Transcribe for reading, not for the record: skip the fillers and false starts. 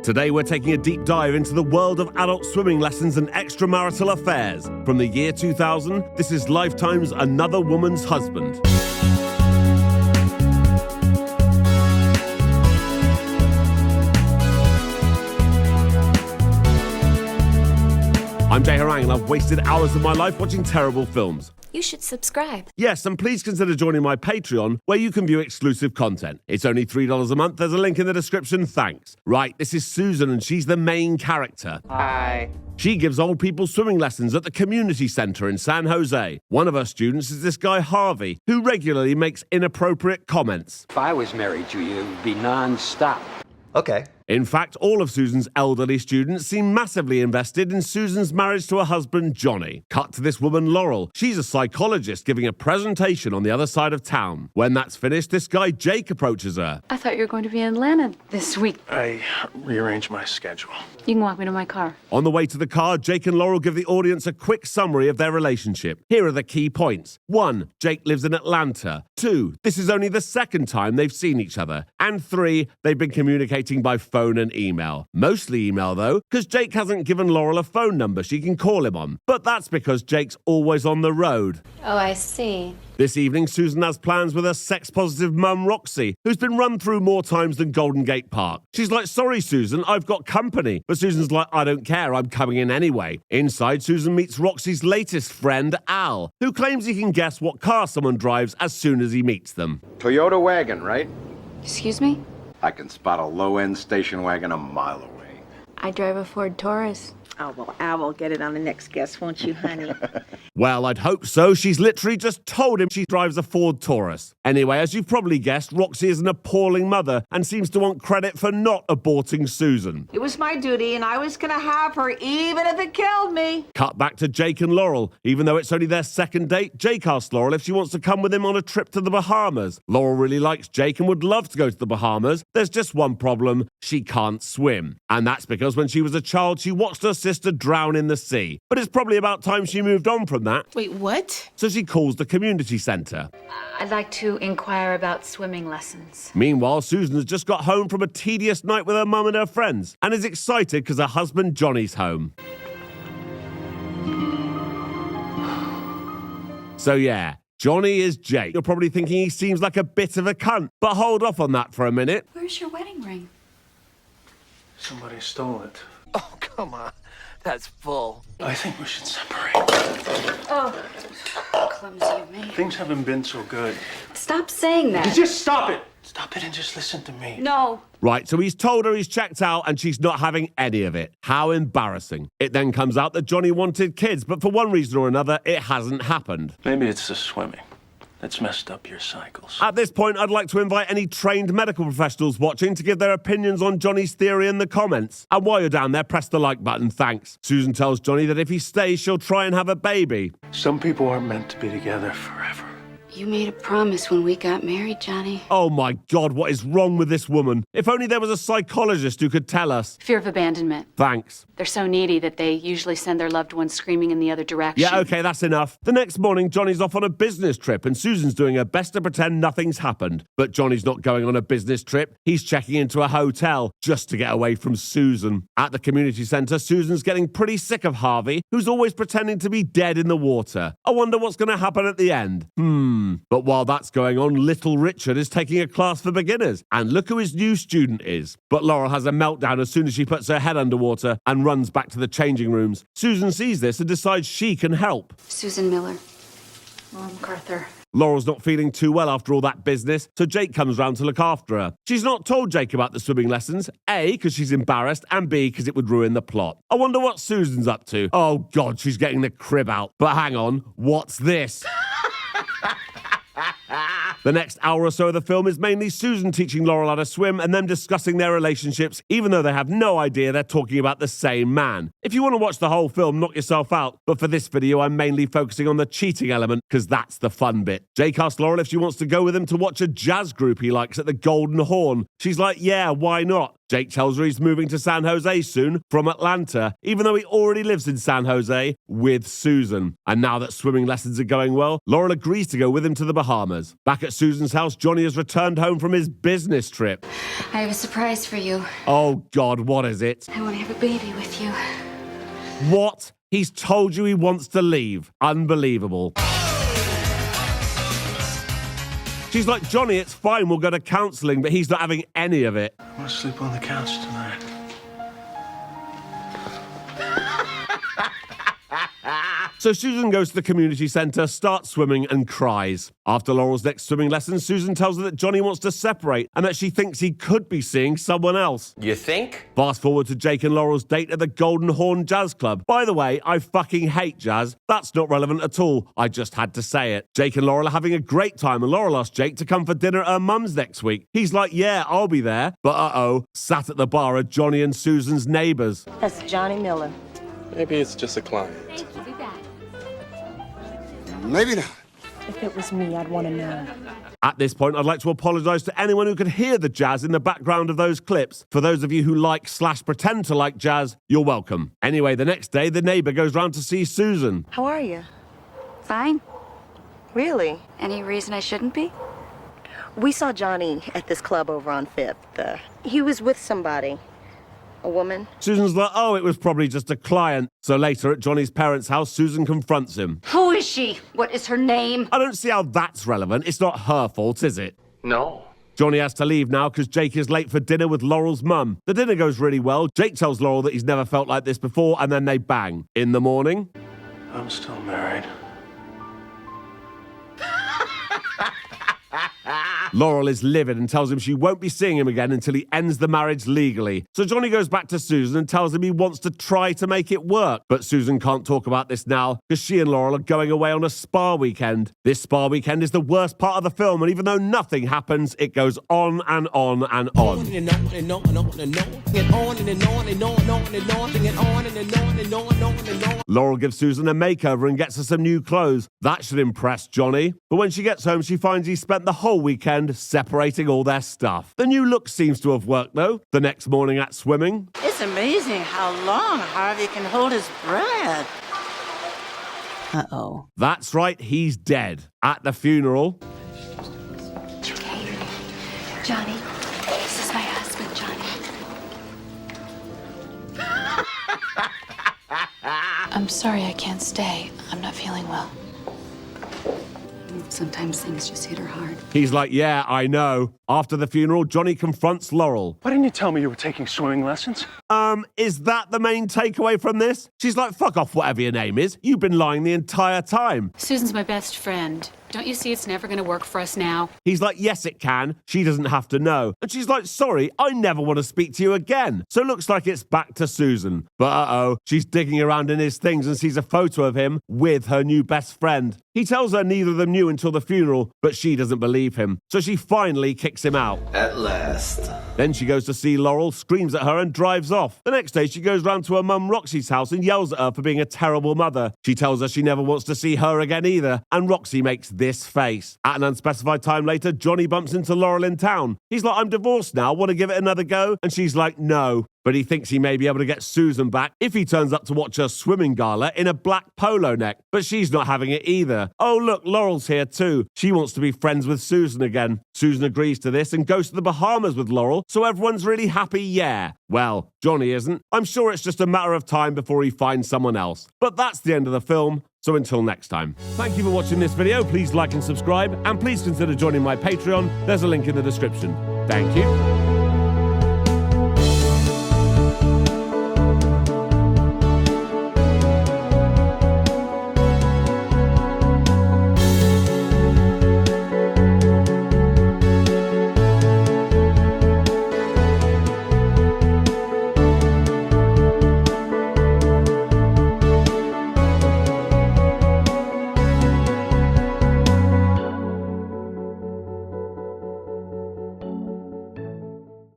Today we're taking a deep dive into the world of adult swimming lessons and extramarital affairs. From the year 2000, this is Lifetime's Another Woman's Husband. I'm Jay Harangue and I've wasted hours of my life watching terrible films. You should subscribe. Yes, and please consider joining my Patreon, where you can view exclusive content. It's only $3 a month. There's a link in the description. Thanks. Right, this is Susan, and she's the main character. Hi. She gives old people swimming lessons at the community center in San Jose. One of her students is this guy, Harvey, who regularly makes inappropriate comments. If I was married to you, it would be non-stop. Okay. In fact, all of Susan's elderly students seem massively invested in Susan's marriage to her husband, Johnny. Cut to this woman, Laurel. She's a psychologist giving a presentation on the other side of town. When that's finished, this guy, Jake, approaches her. I thought you were going to be in Atlanta this week. I rearranged my schedule. You can walk me to my car. On the way to the car, Jake and Laurel give the audience a quick summary of their relationship. Here are the key points. 1. Jake lives in Atlanta. 2. This is only the second time they've seen each other. And 3. They've been communicating by phone and email. Mostly email, though, because Jake hasn't given Laurel a phone number she can call him on. But that's because Jake's always on the road. Oh, I see. This evening, Susan has plans with her sex-positive mum, Roxy, who's been run through more times than Golden Gate Park. She's like, sorry, Susan, I've got company. But Susan's like, I don't care, I'm coming in anyway. Inside, Susan meets Roxy's latest friend, Al, who claims he can guess what car someone drives as soon as he meets them. Toyota wagon, right? Excuse me? I can spot a low-end station wagon a mile away. I drive a Ford Taurus. Oh, well, I will get it on the next guest, won't you, honey? Well, I'd hope so. She's literally just told him she drives a Ford Taurus. Anyway, as you've probably guessed, Roxy is an appalling mother and seems to want credit for not aborting Susan. It was my duty, and I was going to have her, even if it killed me. Cut back to Jake and Laurel. Even though it's only their second date, Jake asks Laurel if she wants to come with him on a trip to the Bahamas. Laurel really likes Jake and would love to go to the Bahamas. There's just one problem. She can't swim. And that's because when she was a child, she watched her sister drown in the sea. But it's probably about time she moved on from that. Wait, what? So she calls the community center. I'd like to inquire about swimming lessons. Meanwhile, Susan has just got home from a tedious night with her mum and her friends and is excited because her husband Johnny's home. So yeah, Johnny is Jake. You're probably thinking he seems like a bit of a cunt, but hold off on that for a minute. Where's your wedding ring? Somebody stole it. Oh, come on. That's full. I think we should separate. Oh, clumsy of me. Things haven't been so good. Stop saying that. Just stop it! Stop it and just listen to me. No. Right, so he's told her he's checked out and she's not having any of it. How embarrassing. It then comes out that Johnny wanted kids, but for one reason or another, it hasn't happened. Maybe it's the swimming that's messed up your cycles. At this point, I'd like to invite any trained medical professionals watching to give their opinions on Johnny's theory in the comments. And while you're down there, press the like button, thanks. Susan tells Johnny that if he stays, she'll try and have a baby. Some people aren't meant to be together forever. You made a promise when we got married, Johnny. Oh my God, what is wrong with this woman? If only there was a psychologist who could tell us. Fear of abandonment. Thanks. They're so needy that they usually send their loved ones screaming in the other direction. Yeah, okay, that's enough. The next morning, Johnny's off on a business trip and Susan's doing her best to pretend nothing's happened. But Johnny's not going on a business trip. He's checking into a hotel just to get away from Susan. At the community center, Susan's getting pretty sick of Harvey, who's always pretending to be dead in the water. I wonder what's going to happen at the end. But while that's going on, little Richard is taking a class for beginners. And look who his new student is. But Laurel has a meltdown as soon as she puts her head underwater and runs back to the changing rooms. Susan sees this and decides she can help. Susan Miller. Laura MacArthur. Laurel's not feeling too well after all that business, so Jake comes round to look after her. She's not told Jake about the swimming lessons, A, because she's embarrassed, and B, because it would ruin the plot. I wonder what Susan's up to. Oh God, she's getting the crib out. But hang on, what's this? The next hour or so of the film is mainly Susan teaching Laurel how to swim and them discussing their relationships, even though they have no idea they're talking about the same man. If you want to watch the whole film, knock yourself out. But for this video, I'm mainly focusing on the cheating element, because that's the fun bit. Jake asks Laurel if she wants to go with him to watch a jazz group he likes at the Golden Horn. She's like, yeah, why not? Jake tells her he's moving to San Jose soon from Atlanta, even though he already lives in San Jose with Susan. And now that swimming lessons are going well, Laurel agrees to go with him to the Bahamas. Back at Susan's house, Johnny has returned home from his business trip. I have a surprise for you. Oh God, what is it? I want to have a baby with you. What? He's told you he wants to leave. Unbelievable. She's like, Johnny, it's fine, we'll go to counselling, but he's not having any of it. I want to sleep on the couch tonight. So Susan goes to the community centre, starts swimming and cries. After Laurel's next swimming lesson, Susan tells her that Johnny wants to separate and that she thinks he could be seeing someone else. You think? Fast forward to Jake and Laurel's date at the Golden Horn Jazz Club. By the way, I fucking hate jazz. That's not relevant at all. I just had to say it. Jake and Laurel are having a great time and Laurel asked Jake to come for dinner at her mum's next week. He's like, yeah, I'll be there. But uh-oh, sat at the bar are Johnny and Susan's neighbours. That's Johnny Miller. Maybe it's just a client. Thank you. Be back. Maybe not. If it was me, I'd want to know. At this point, I'd like to apologise to anyone who could hear the jazz in the background of those clips. For those of you who like/pretend to like jazz, you're welcome. Anyway, the next day, the neighbour goes round to see Susan. How are you? Fine. Really? Any reason I shouldn't be? We saw Johnny at this club over on 5th. He was with somebody. A woman. Susan's like, oh, it was probably just a client. So later at Johnny's parents' house, Susan confronts him. Who is she? What is her name? I don't see how that's relevant. It's not her fault, is it? No. Johnny has to leave now because Jake is late for dinner with Laurel's mum. The dinner goes really well. Jake tells Laurel that he's never felt like this before, and then they bang. In the morning, I'm still married. Laurel is livid and tells him she won't be seeing him again until he ends the marriage legally. So Johnny goes back to Susan and tells him he wants to try to make it work. But Susan can't talk about this now because she and Laurel are going away on a spa weekend. This spa weekend is the worst part of the film, and even though nothing happens, it goes on and on and on. Laurel gives Susan a makeover and gets her some new clothes. That should impress Johnny. But when she gets home, she finds he spent the whole weekend separating all their stuff. The new look seems to have worked, though. The next morning at swimming, it's amazing how long Harvey can hold his breath. Uh-oh. that's right, he's dead. At the funeral, Hey, Johnny. This is my husband, Johnny. I'm sorry I can't stay. I'm not feeling well. Sometimes things just hit her hard. he's like, yeah, I know. After the funeral, Johnny confronts Laurel. Why didn't you tell me you were taking swimming lessons? Is that the main takeaway from this? She's like, fuck off whatever your name is. You've been lying the entire time. Susan's my best friend. Don't you see it's never going to work for us now? He's like, yes, it can. She doesn't have to know. And she's like, sorry, I never want to speak to you again. So it looks like it's back to Susan. But uh-oh, she's digging around in his things and sees a photo of him with her new best friend. He tells her neither of them knew until the funeral, but she doesn't believe him. So she finally kicks him out. At last. Then she goes to see Laurel, screams at her and drives off. The next day, she goes round to her mum Roxy's house and yells at her for being a terrible mother. She tells her she never wants to see her again either, and Roxy makes this face. At an unspecified time later, Johnny bumps into Laurel in town. He's like, I'm divorced now, want to give it another go? And she's like, no. But he thinks he may be able to get Susan back if he turns up to watch her swimming gala in a black polo neck. But she's not having it either. Oh, look, Laurel's here too. She wants to be friends with Susan again. Susan agrees to this and goes to the Bahamas with Laurel, so everyone's really happy, yeah. Well, Johnny isn't. I'm sure it's just a matter of time before he finds someone else. But that's the end of the film. So until next time. Thank you for watching this video. Please like and subscribe. And please consider joining my Patreon. There's a link in the description. Thank you.